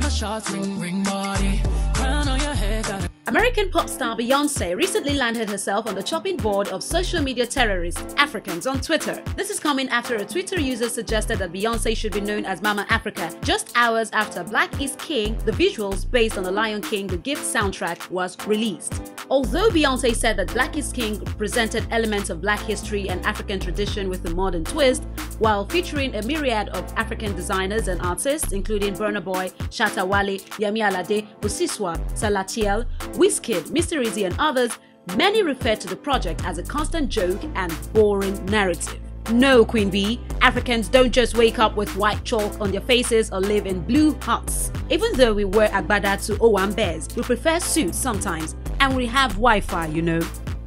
shots, ring, ring body. Crown on your head, got a American pop star Beyonce recently landed herself on the chopping board of social media terrorists, Africans, on Twitter. This is coming after a Twitter user suggested that Beyonce should be known as Mama Africa just hours after Black is King, the visuals based on the Lion King The Gift soundtrack, was released. Although Beyonce said that Black is King presented elements of Black history and African tradition with a modern twist, while featuring a myriad of African designers and artists including Burna Boy, Shatta Wale, Yemi Alade, Busiswa, Salatiel, Wizkid, Mr. Eazy and others, many referred to the project as a constant joke and boring narrative. No, Queen Bee, Africans don't just wake up with white chalk on their faces or live in blue huts. Even though we wear agbada to owambes, we prefer suits sometimes, and we have Wi-Fi, you know.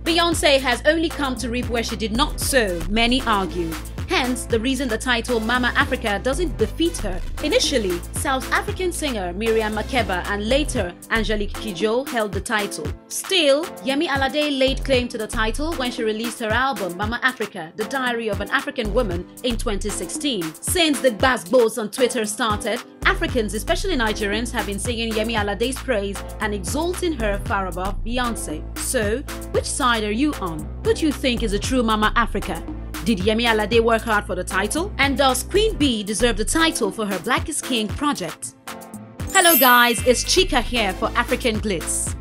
Beyonce has only come to reap where she did not sow, many argue. Hence, the reason the title Mama Africa doesn't befit her. Initially, South African singer Miriam Makeba and later Angelique Kidjo held the title. Still, Yemi Alade laid claim to the title when she released her album Mama Africa, The Diary of an African Woman in 2016. Since the gbasgbos on Twitter started, Africans, especially Nigerians, have been singing Yemi Alade's praise and exalting her far above Beyonce. So, which side are you on? Who do you think is a true Mama Africa? Did Yemi Alade work hard for the title? And does Queen Bee deserve the title for her Black is King project? Hello guys, it's Chika here for African Glitz.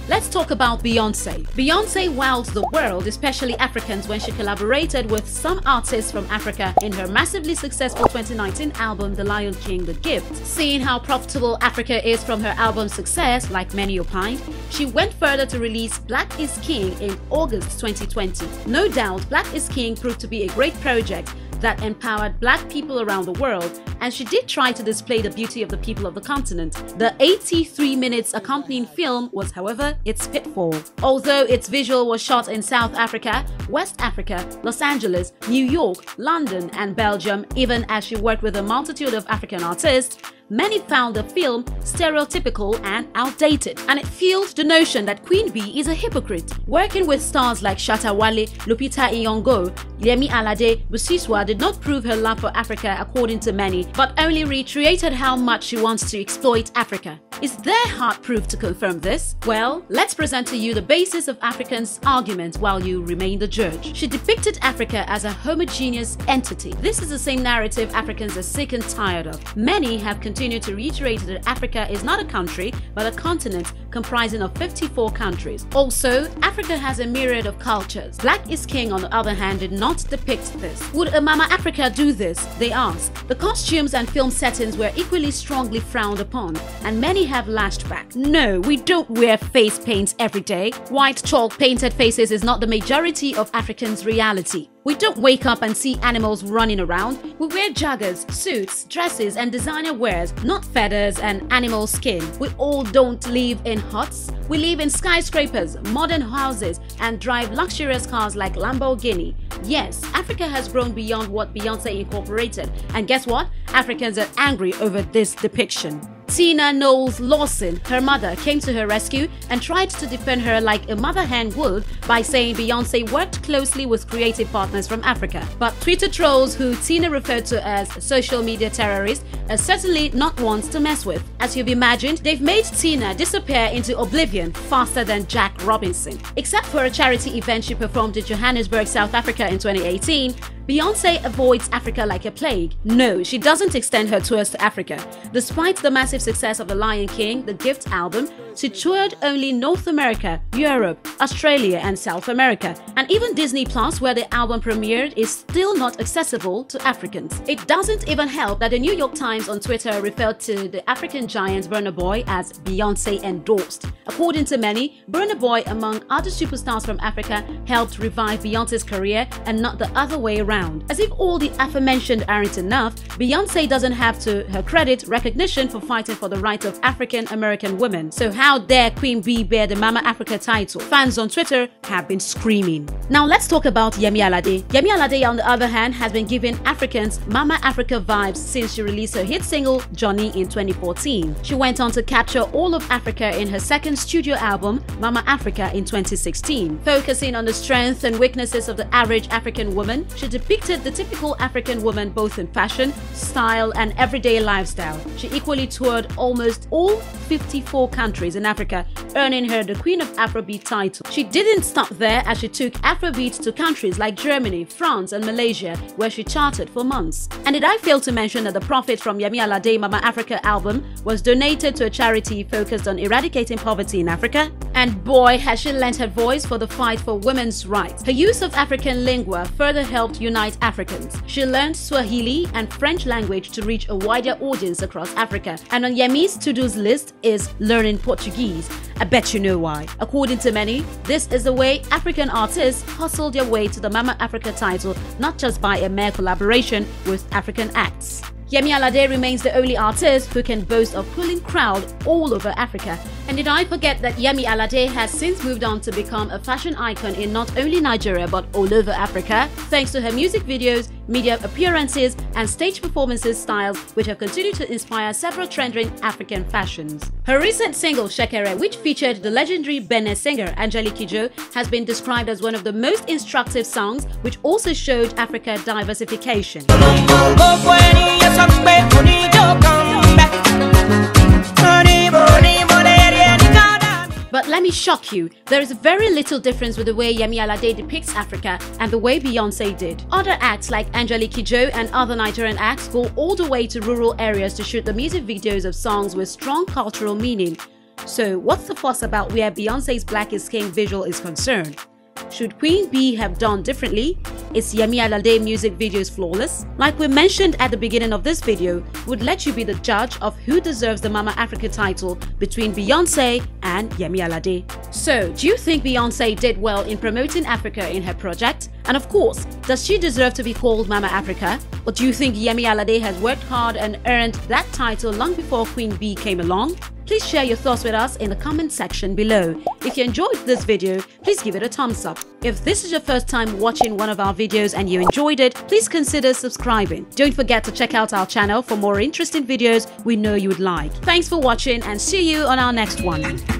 Let's talk about Beyonce. Beyonce wowed the world, especially Africans, when she collaborated with some artists from Africa in her massively successful 2019 album The Lion King The Gift. Seeing how profitable Africa is from her album's success, like many opined, she went further to release Black is King in August 2020. No doubt, Black is King proved to be a great project that empowered Black people around the world, and she did try to display the beauty of the people of the continent. The 83 minutes accompanying film was, however, its pitfall. Although its visual was shot in South Africa, West Africa, Los Angeles, New York, London and Belgium, even as she worked with a multitude of African artists, many found the film stereotypical and outdated, and it fueled the notion that Queen Bee is a hypocrite. Working with stars like Shatta Wale, Lupita Nyong'o, Yemi Alade, Busiswa did not prove her love for Africa according to many, but only reiterated how much she wants to exploit Africa. Is there hard proof to confirm this? Well, let's present to you the basis of Africans' argument while you remain the judge. She depicted Africa as a homogeneous entity. This is the same narrative Africans are sick and tired of. Many have continued to reiterate that Africa is not a country, but a continent comprising of 54 countries. Also, Africa has a myriad of cultures. Black is King, on the other hand, did not depict this. Would a Mama Africa do this? They asked. The costumes and film settings were equally strongly frowned upon, and many have lashed back. No, we don't wear face paint every day. White chalk painted faces is not the majority of Africans' reality. We don't wake up and see animals running around. We wear joggers, suits, dresses and designer wares, not feathers and animal skin. We all don't live in huts. We live in skyscrapers, modern houses and drive luxurious cars like Lamborghini. Yes, Africa has grown beyond what Beyonce incorporated. And guess what? Africans are angry over this depiction. Tina Knowles Lawson, her mother, came to her rescue and tried to defend her like a mother hen would by saying Beyonce worked closely with creative partners from Africa. But Twitter trolls, who Tina referred to as social media terrorists, are certainly not ones to mess with. As you've imagined, they've made Tina disappear into oblivion faster than Jack Robinson. Except for a charity event she performed in Johannesburg, South Africa in 2018, Beyonce avoids Africa like a plague. No, she doesn't extend her tours to Africa. Despite the massive success of The Lion King, The Gift album, she toured only North America, Europe, Australia and South America. And even Disney Plus, where the album premiered, is still not accessible to Africans. It doesn't even help that the New York Times on Twitter referred to the African giant Burna Boy as Beyonce endorsed. According to many, Burna Boy, among other superstars from Africa, helped revive Beyonce's career and not the other way around. As if all the aforementioned aren't enough, Beyonce doesn't have, to her credit, recognition for fighting for the rights of African American women. So how How dare Queen Bee bear the Mama Africa title? Fans on Twitter have been screaming. Now let's talk about Yemi Alade. Yemi Alade, on the other hand, has been giving Africans Mama Africa vibes since she released her hit single Johnny in 2014. She went on to capture all of Africa in her second studio album Mama Africa in 2016. Focusing on the strengths and weaknesses of the average African woman, she depicted the typical African woman both in fashion, style and everyday lifestyle. She equally toured almost all 54 countries in Africa, earning her the Queen of Afrobeat title. She didn't stop there, as she took Afrobeat to countries like Germany, France and Malaysia, where she charted for months. And did I fail to mention that the profit from Yemi Alade Mama Africa album was donated to a charity focused on eradicating poverty in Africa? And boy, has she lent her voice for the fight for women's rights. Her use of African lingua further helped unite Africans. She learned Swahili and French language to reach a wider audience across Africa. And on Yemi's to-dos list is learning Portuguese. I bet you know why. According to many, this is the way African artists hustle their way to the Mama Africa title, not just by a mere collaboration with African acts. Yemi Alade remains the only artist who can boast of pulling crowd all over Africa. And did I forget that Yemi Alade has since moved on to become a fashion icon in not only Nigeria but all over Africa, thanks to her music videos, media appearances and stage performances styles which have continued to inspire several trending African fashions. Her recent single Shekere, which featured the legendary Benin singer Angelique Kidjo, has been described as one of the most instructive songs, which also showed Africa diversification. But let me shock you, there is very little difference with the way Yemi Alade depicts Africa and the way Beyonce did. Other acts like Angelique Kidjo and other Nigerian acts go all the way to rural areas to shoot the music videos of songs with strong cultural meaning. So what's the fuss about where Beyonce's Black is King visual is concerned? Should Queen Bee have done differently? Is Yemi Alade music videos flawless? Like we mentioned at the beginning of this video, would let you be the judge of who deserves the Mama Africa title between Beyonce and Yemi Alade. So, do you think Beyonce did well in promoting Africa in her project? And of course, does she deserve to be called Mama Africa? Or do you think Yemi Alade has worked hard and earned that title long before Queen Bee came along? Please share your thoughts with us in the comment section below. If you enjoyed this video, please give it a thumbs up. If this is your first time watching one of our videos and you enjoyed it, please consider subscribing. Don't forget to check out our channel for more interesting videos we know you would like. Thanks for watching and see you on our next one.